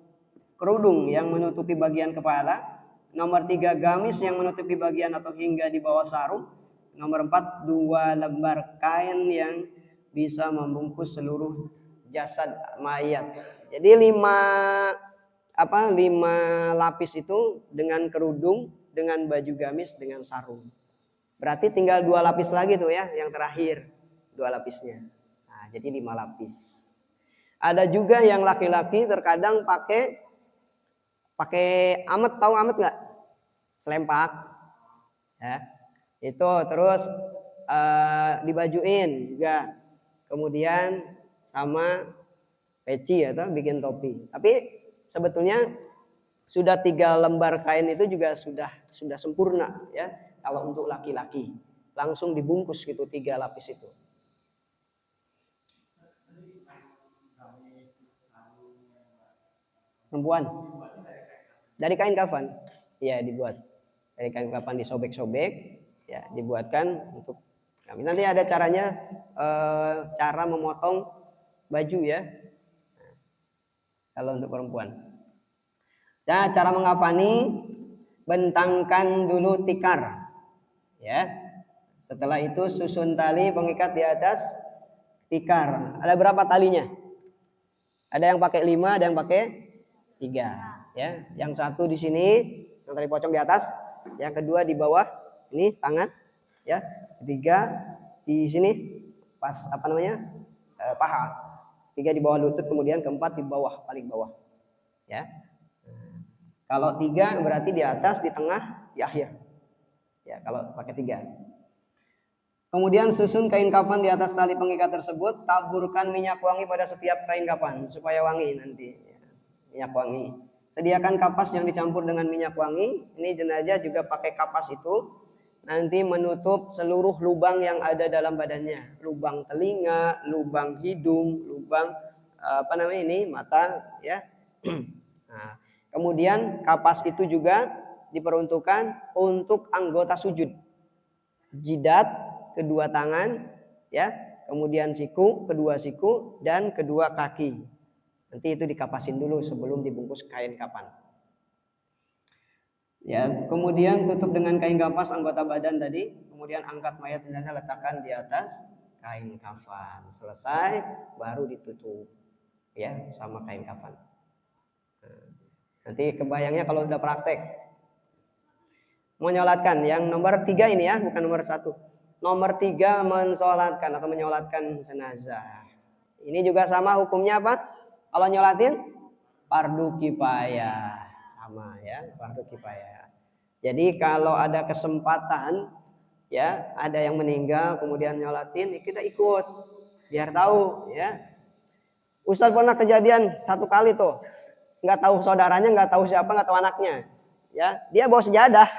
kerudung yang menutupi bagian kepala. Nomor 3 gamis yang menutupi bagian atau hingga di bawah sarung. Nomor 4 2 lembar kain yang bisa membungkus seluruh jasad mayat. Jadi 5 lapis itu dengan kerudung, dengan baju gamis, dengan sarung. Berarti tinggal 2 lapis lagi tuh ya, yang terakhir 2 lapisnya. Nah, jadi 5 lapis. Ada juga yang laki-laki terkadang pakai amet, tahu amet nggak? Selempak. Ya. Itu terus dibajuin juga. Kemudian sama peci atau bikin topi. Tapi sebetulnya sudah 3 lembar kain itu juga sudah sempurna ya. Kalau untuk laki-laki langsung dibungkus gitu 3 lapis itu. Perempuan dari kain kafan, ya dibuat dari kain kafan disobek-sobek, ya dibuatkan untuk kami. Nanti ada caranya, cara memotong baju ya. Kalau untuk perempuan. Nah, cara mengkafani, bentangkan dulu tikar, ya. Setelah itu susun tali pengikat di atas tikar. Ada berapa talinya? Ada yang pakai 5, ada yang pakai 3, ya. Yang satu di sini, yang tali pocong di atas, yang kedua di bawah, ini tangan, ya. Ketiga di sini pas paha. 3 di bawah lutut, kemudian keempat di bawah, paling bawah, ya. Kalau 3 berarti di atas, di tengah, di akhir, ya. Kalau pakai 3. Kemudian susun kain kafan di atas tali pengikat tersebut, taburkan minyak wangi pada setiap kain kafan supaya wangi nanti. Minyak wangi. Sediakan kapas yang dicampur dengan minyak wangi. Ini jenazah juga pakai kapas itu. Nanti menutup seluruh lubang yang ada dalam badannya. Lubang telinga, lubang hidung, lubang mata, ya. Nah, kemudian kapas itu juga diperuntukkan untuk anggota sujud. Jidat kedua tangan, ya, kemudian siku, kedua siku, dan kedua kaki. Nanti itu dikapasin dulu sebelum dibungkus kain kafan. Ya, kemudian tutup dengan kain kapas anggota badan tadi, kemudian angkat mayat jenazah letakkan di atas kain kafan. Selesai, baru ditutup, ya, sama kain kafan. Nanti kebayangnya kalau udah praktek. Mau nyolatkan, yang nomor 3 ini ya, bukan nomor 1. Nomor 3 mensolatkan atau menyolatkan jenazah. Ini juga sama hukumnya apa? Kalau nyolatin fardu kifayah, sama ya, fardu kifayah. Jadi kalau ada kesempatan, ya, ada yang meninggal kemudian nyolatin, kita ikut biar tahu, ya. Ustaz pernah kejadian 1 kali tuh, nggak tahu saudaranya, nggak tahu siapa, nggak tahu anaknya, ya. Dia bawa sejadah.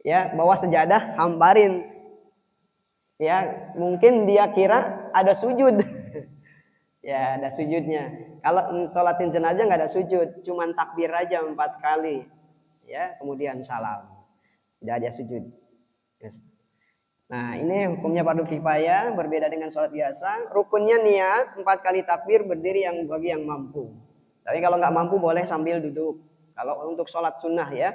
Ya, bawa sejadah, hamparin. Ya, mungkin dia kira ada sujud. Ya, ada sujudnya. Kalau sholatin jenazah nggak ada sujud, cuman takbir aja 4 kali. Ya, kemudian salam. Tidak ada sujud. Yes. Nah, ini hukumnya fardu kifayah, berbeda dengan sholat biasa. Rukunnya niat, 4 kali takbir berdiri yang bagi yang mampu. Tapi kalau nggak mampu boleh sambil duduk. Kalau untuk sholat sunnah ya.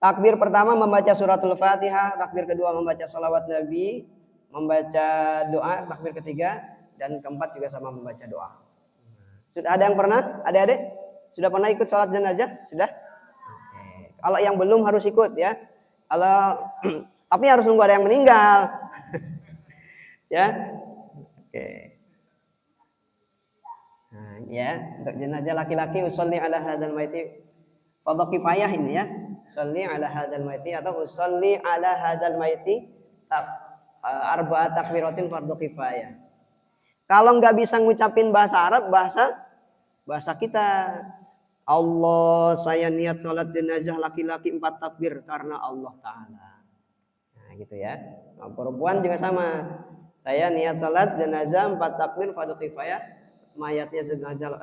Takbir pertama membaca suratul Fatihah, takbir kedua membaca salawat Nabi, membaca doa, takbir ketiga, dan keempat juga sama membaca doa. Sudah ada yang pernah? Adik-adik? Sudah pernah ikut sholat jenazah? Sudah? Oke. Kalau yang belum harus ikut ya. Kalau tapi harus nunggu ada yang meninggal. Ya. Oke. Nah, ya, untuk jenazah laki-laki usolli ala hadzal maiti fardhu kifayah ini ya. Usolli ala hadzal maiti atau usolli ala hadzal maiti arba'at takbiratin fardhu kifayah. Kalau nggak bisa ngucapin bahasa Arab, bahasa kita. Allah, saya niat salat jenazah laki-laki 4 takbir karena Allah Ta'ala. Nah gitu ya. Nah, perempuan juga sama. Saya niat salat jenazah 4 takbir fardhu kifayah. Mayatnya jenazah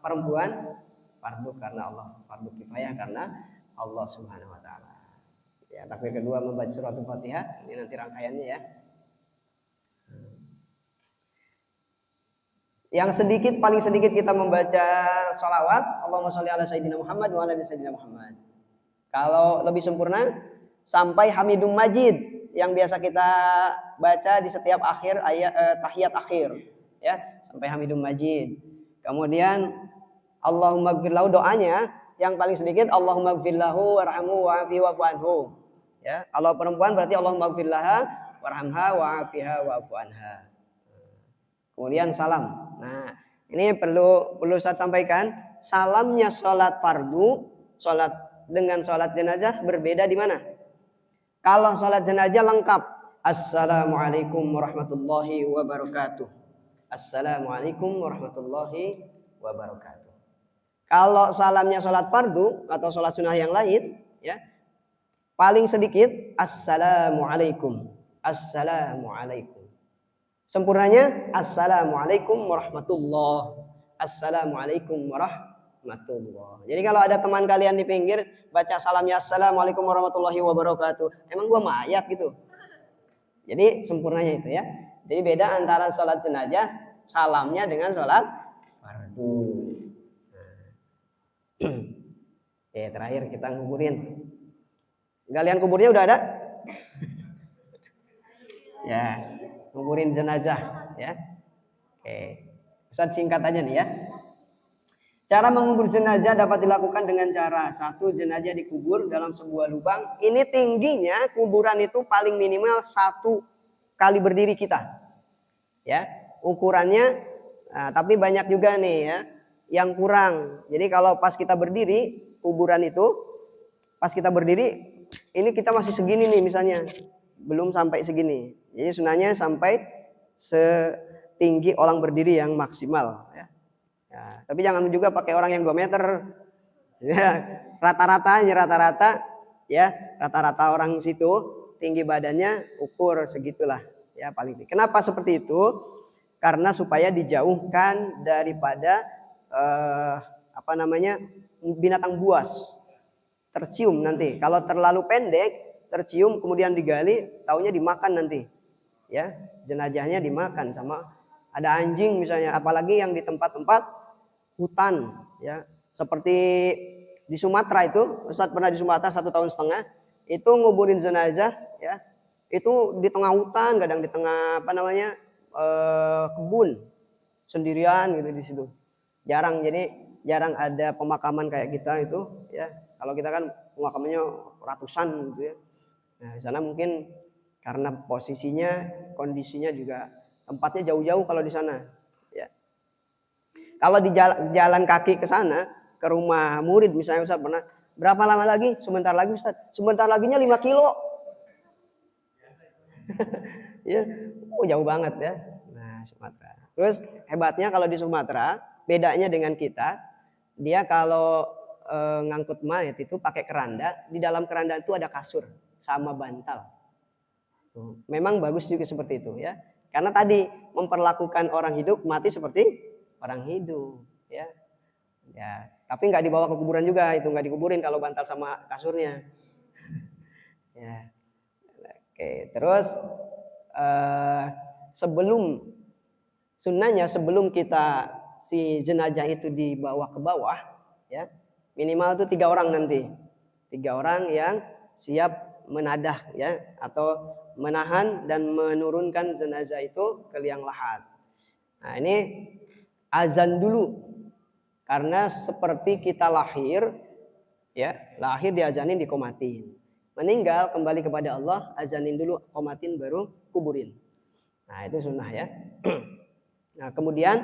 perempuan fardu karena Allah, fardu kifayah karena Allah Subhanahu wa taala. Ya, takbir kedua membaca surat Al-Fatihah, ini nanti rangkaiannya ya. Yang sedikit, paling sedikit kita membaca sholawat, Allahumma sholli ala sayyidina Muhammad wa ala sayyidina Muhammad. Kalau lebih sempurna sampai Hamidum Majid yang biasa kita baca di setiap akhir ayat tahiyat akhir, ya, sampai Hamidum Majid. Kemudian Allahumma gfir lahu, doanya yang paling sedikit Allahumma gfir lahu warhamhu wa'afihi wa'fu anhu. Ya, kalau perempuan berarti Allahumma gfir laha warhamha wa'afiha wa'fu anha. Kemudian salam. Nah, ini perlu saya sampaikan, salamnya sholat fardu, sholat dengan sholat jenazah berbeda di mana? Kalau sholat jenazah lengkap. Assalamualaikum warahmatullahi wabarakatuh. Assalamualaikum warahmatullahi wabarakatuh. Kalau salamnya sholat fardu atau sholat sunnah yang lain, ya paling sedikit assalamualaikum. Assalamualaikum. Sempurnanya assalamualaikum warahmatullahi. Assalamualaikum warahmatullahi. Jadi kalau ada teman kalian di pinggir baca salamnya assalamualaikum warahmatullahi wabarakatuh, emang gua mayat gitu. Jadi sempurnanya itu ya. Jadi beda antara sholat jenazah salamnya dengan sholat fardu. Oke, terakhir kita nguburin. Galian kuburnya udah ada? Ya, nguburin jenazah ya. Oke. Ustaz singkat aja nih ya. Cara mengubur jenazah dapat dilakukan dengan cara satu, jenazah dikubur dalam sebuah lubang. Ini tingginya kuburan itu paling minimal 1 kali berdiri kita. Ya, ukurannya. Nah, tapi banyak juga nih ya yang kurang. Jadi kalau pas kita berdiri kuburan itu, pas kita berdiri ini kita masih segini nih misalnya, belum sampai segini. Jadi sunahnya sampai setinggi orang berdiri yang maksimal. Ya. Ya, tapi jangan juga pakai orang yang 2 meter. Ya, rata-rata ya, rata-rata orang situ tinggi badannya ukur segitulah ya paling tinggi. Kenapa seperti itu? Karena supaya dijauhkan daripada binatang buas. Tercium nanti. Kalau terlalu pendek, tercium kemudian digali, taunya dimakan nanti. Ya, jenazahnya dimakan sama ada anjing misalnya, apalagi yang di tempat-tempat hutan ya, seperti di Sumatera itu, Ustadz pernah di Sumatera 1,5 tahun, itu nguburin jenazah ya, itu di tengah hutan, kadang di tengah kebun sendirian gitu di situ. Jadi jarang ada pemakaman kayak kita itu ya. Kalau kita kan pemakamannya ratusan gitu ya. Nah, di sana mungkin karena posisinya, kondisinya juga tempatnya jauh-jauh kalau di sana. Kalau di jalan kaki ke sana, ke rumah murid misalnya Ustaz pernah, berapa lama lagi? Sebentar lagi Ustaz. Sebentar laginya 5 kilo. Ya, jauh banget ya. Nah, Sumatera. Terus hebatnya kalau di Sumatera, bedanya dengan kita, dia kalau ngangkut mayat itu pakai keranda, di dalam keranda itu ada kasur sama bantal. Memang bagus juga seperti itu ya. Karena tadi memperlakukan orang hidup mati seperti orang hidup ya. Ya, tapi nggak dibawa ke kuburan juga, itu nggak dikuburin kalau bantal sama kasurnya. Ya. Oke, terus sebelum kita si jenazah itu dibawa ke bawah ya, minimal itu 3 orang nanti. 3 orang yang siap menadah ya, atau menahan dan menurunkan jenazah itu ke liang lahat. Nah, ini azan dulu, karena seperti kita lahir ya, lahir diazanin dikomatin, meninggal kembali kepada Allah, azanin dulu, komatin, baru kuburin. Nah, itu sunnah ya. Nah, kemudian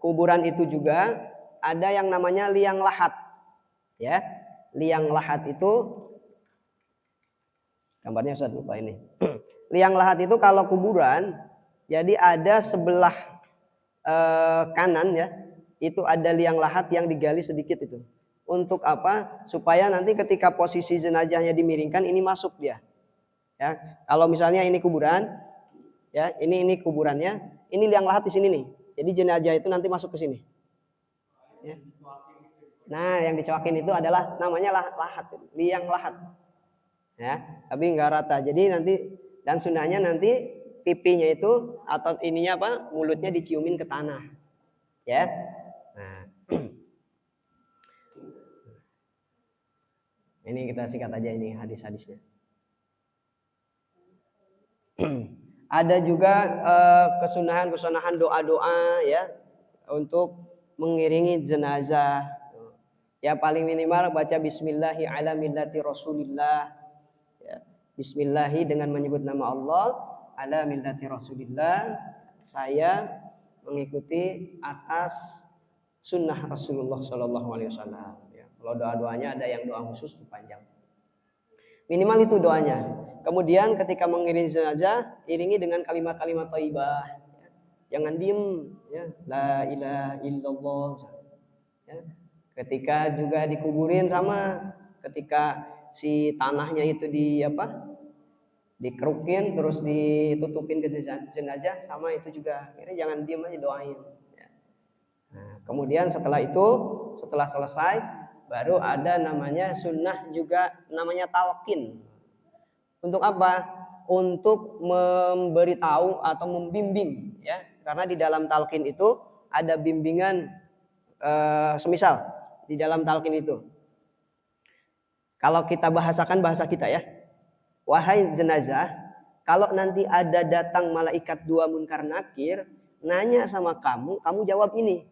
kuburan itu juga ada yang namanya liang lahat ya. Liang lahat itu gambarnya Ustaz lupa ini. Liang lahat itu kalau kuburan, jadi ada sebelah kanan ya, itu ada liang lahat yang digali sedikit itu. Untuk apa? Supaya nanti ketika posisi jenazahnya dimiringkan, ini masuk dia. Ya, kalau misalnya ini kuburan, ya ini kuburannya, ini liang lahat di sini nih. Jadi jenazah itu nanti masuk ke sini. Ya. Nah, yang dicoakin itu adalah namanya lahat, liang lahat. Ya, tapi nggak rata. Jadi nanti dan sunahnya nanti pipinya itu atau ininya mulutnya diciumin ke tanah ya. Nah, ini kita singkat aja ini hadis-hadisnya. Ada juga kesunahan doa-doa ya untuk mengiringi jenazah ya, paling minimal baca bismillahi ala millati rasulillah ya. Bismillahi dengan menyebut nama Allah, ala millati rasulillah, saya mengikuti atas sunnah Rasulullah SAW ya. Kalau doa-doanya ada yang doa khusus panjang. Minimal itu doanya. Kemudian ketika mengiringi jenazah, iringi dengan kalimat-kalimat thayyibah. Jangan diem, ya. La ilaha illallah. Ya. Ketika juga dikuburin sama, ketika si tanahnya itu dikerukin terus ditutupin ke jenazah, sama itu juga. Ini jangan diem aja, doain. Ya. Nah, kemudian setelah selesai, baru ada namanya sunnah juga namanya talqin. Untuk apa? Untuk memberitahu atau membimbing, ya. Karena di dalam talqin itu ada bimbingan, semisal di dalam talqin itu. Kalau kita bahasakan bahasa kita ya. Wahai jenazah, kalau nanti ada datang malaikat 2 munkar nakir nanya sama kamu, kamu jawab ini.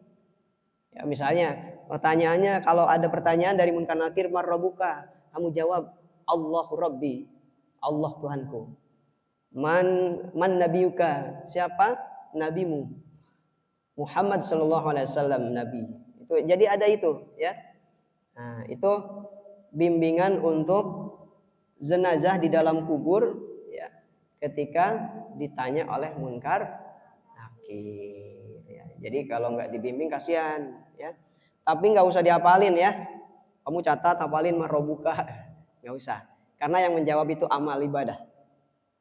Ya, misalnya pertanyaannya, kalau ada pertanyaan dari munkar nakir, marrobuka, kamu jawab Allahu Rabbi, Allah Tuhanku. Man nabiyuka, siapa nabimu? Muhammad sallallahu alaihi wasallam, nabi. Itu jadi ada itu, ya. Nah, itu bimbingan untuk jenazah di dalam kubur, ya, ketika ditanya oleh munkar nakir, ya. Jadi kalau nggak dibimbing kasihan, ya. Tapi nggak usah dihafalin ya. Kamu catat, hafalin marrobuka, nggak usah. Karena yang menjawab itu amal ibadah.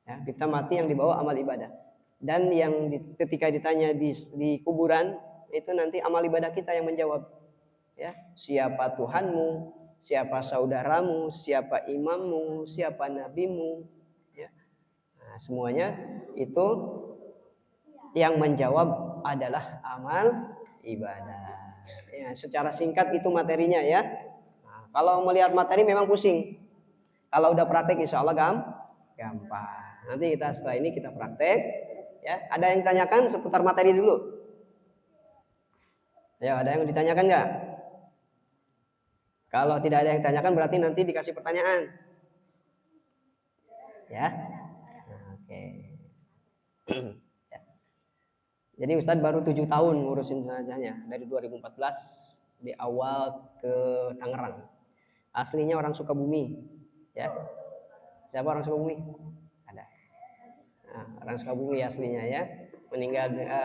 Ya, kita mati yang dibawa amal ibadah. Dan yang ketika ditanya di kuburan itu nanti amal ibadah kita yang menjawab. Ya, siapa Tuhanmu, siapa saudaramu, siapa imammu, siapa nabimu. Ya. Nah, semuanya itu yang menjawab adalah amal ibadah. Ya, secara singkat itu materinya ya. Nah, kalau melihat materi memang pusing. Kalau udah praktek insya Allah gampang. Nanti kita setelah ini kita praktek. Ya, ada yang ditanyakan seputar materi dulu? Ya, ada yang ditanyakan nggak? Kalau tidak ada yang ditanyakan berarti nanti dikasih pertanyaan. Ya, oke. Ya. Jadi Ustadz baru 7 tahun ngurusin jenazahnya dari 2014 di awal ke Tangerang. Aslinya orang Sukabumi. Ya, siapa orang Sukabumi? Ada. Nah, orang Sukabumi aslinya ya,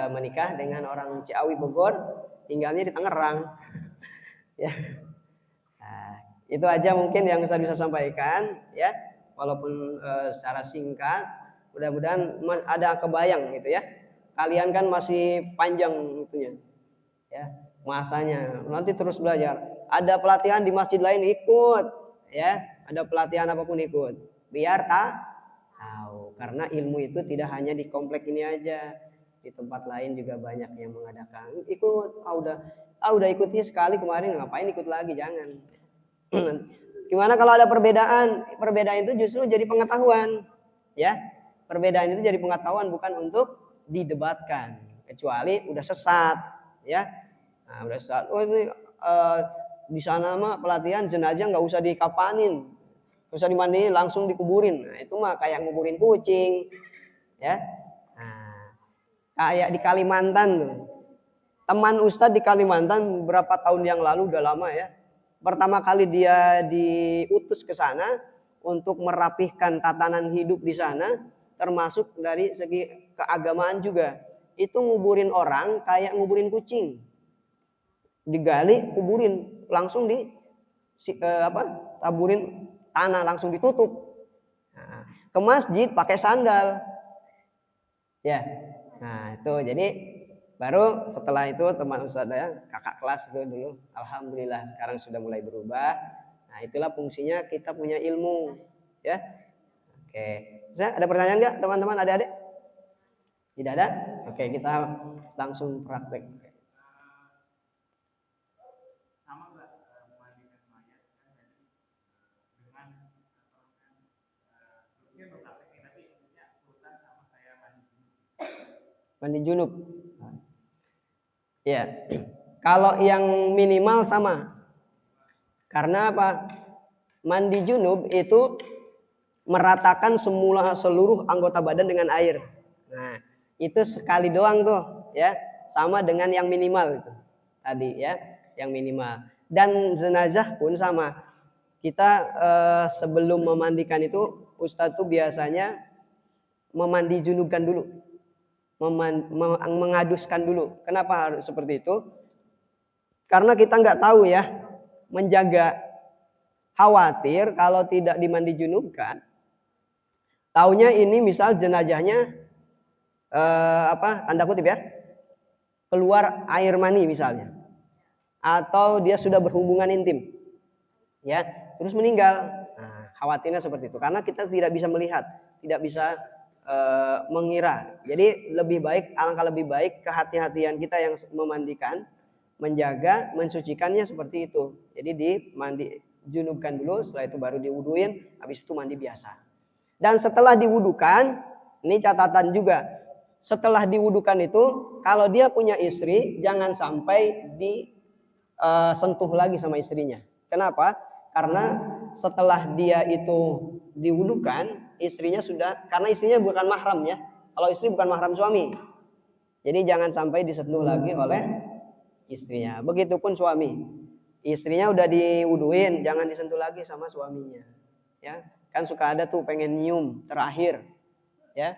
menikah dengan orang Ciawi Bogor, tinggalnya di Tangerang. Ya. Nah, itu aja mungkin yang saya bisa sampaikan ya, walaupun secara singkat. Mudah-mudahan ada kebayang gitu ya. Kalian kan masih panjang itunya, ya, masanya. Nanti terus belajar. Ada pelatihan di masjid lain ikut, ya. Ada pelatihan apapun ikut. Biar tahu. Karena ilmu itu tidak hanya di komplek ini aja, di tempat lain juga banyak yang mengadakan. Ikut, udah ikutnya sekali kemarin, ngapain ikut lagi? Jangan. Gimana kalau ada perbedaan? Perbedaan itu justru jadi pengetahuan, ya. Perbedaan itu jadi pengetahuan, bukan untuk didebatkan. Kecuali udah sesat, ya. Nah, udah sesat. Oh ini di sana mah pelatihan jenazah nggak usah dikapanin, nggak usah dimandiin, langsung dikuburin. Nah, itu mah kayak nguburin kucing, ya. Nah, kayak di Kalimantan tuh. Teman Ustadz di Kalimantan berapa tahun yang lalu, udah lama ya. Pertama kali dia diutus ke sana untuk merapihkan tatanan hidup di sana, termasuk dari segi keagamaan juga. Itu nguburin orang kayak nguburin kucing. Digali, kuburin, langsung taburin tanah, langsung ditutup. Nah, ke masjid pakai sandal. Ya. Nah, itu jadi baru setelah itu teman Ustadz ya, kakak kelas itu dulu, alhamdulillah sekarang sudah mulai berubah. Nah, itulah fungsinya kita punya ilmu, ya. Oke. Ada pertanyaan nggak teman-teman, adik-adik? Tidak ada? Oke, kita langsung praktek. Mandi junub. Ya. Kalau yang minimal sama. Karena apa? Mandi junub itu meratakan seluruh anggota badan dengan air. Nah, itu sekali doang tuh, ya. Sama dengan yang minimal itu. Tadi ya, yang minimal. Dan jenazah pun sama. kita sebelum memandikan itu Ustadz tuh biasanya memandi junubkan dulu, mengaduskan dulu. Kenapa harus seperti itu? Karena kita nggak tahu ya, menjaga, khawatir kalau tidak dimandi junubkan, taunya ini misal jenazahnya tanda kutip ya, keluar air mani misalnya, atau dia sudah berhubungan intim, ya, terus meninggal. Nah, khawatirnya seperti itu, karena kita tidak bisa melihat, tidak bisa mengira. Jadi alangkah lebih baik kehati-hatian kita yang memandikan, menjaga, mensucikannya seperti itu. Jadi junubkan dulu, setelah itu baru diwuduin, habis itu mandi biasa. Dan setelah diwudukan, ini catatan juga, setelah diwudukan itu kalau dia punya istri jangan sampai disentuh lagi sama istrinya. Kenapa? Karena setelah dia itu diwudukan, istrinya sudah, karena istrinya bukan mahram ya. Kalau istri bukan mahram suami, jadi jangan sampai disentuh lagi oleh istrinya. Begitupun suami, istrinya udah diwuduin, jangan disentuh lagi sama suaminya. Ya, kan suka ada tuh pengen nyium terakhir, ya.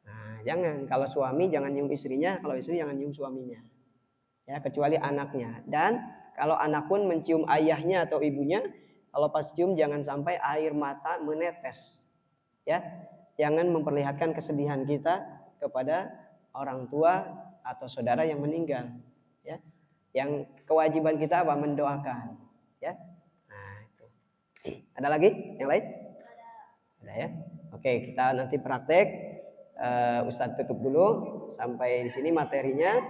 Nah, jangan. Kalau suami jangan nyium istrinya, kalau istri jangan nyium suaminya. Ya, kecuali anaknya. Dan kalau anak pun mencium ayahnya atau ibunya, kalau pas cium jangan sampai air mata menetes. Ya, jangan memperlihatkan kesedihan kita kepada orang tua atau saudara yang meninggal. Ya, yang kewajiban kita apa? Mendoakan. Ya, nah itu. Ada lagi yang lain? Ada ya. Oke, kita nanti praktek. Ustadz tutup dulu sampai di sini materinya.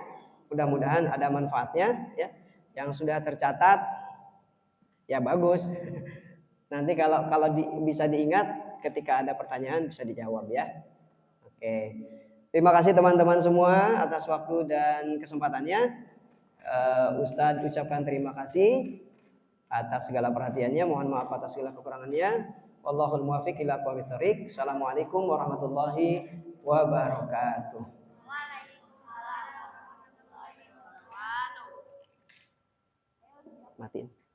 Mudah-mudahan ada manfaatnya. Ya, yang sudah tercatat, ya bagus. Nanti kalau bisa diingat, ketika ada pertanyaan bisa dijawab ya. Oke. Terima kasih teman-teman semua atas waktu dan kesempatannya. Ustadz ucapkan terima kasih atas segala perhatiannya. Mohon maaf atas segala kekurangannya. Wallahul muwaffiq ila aqwamit thoriq. Assalamualaikum warahmatullahi wabarakatuh. Matiin.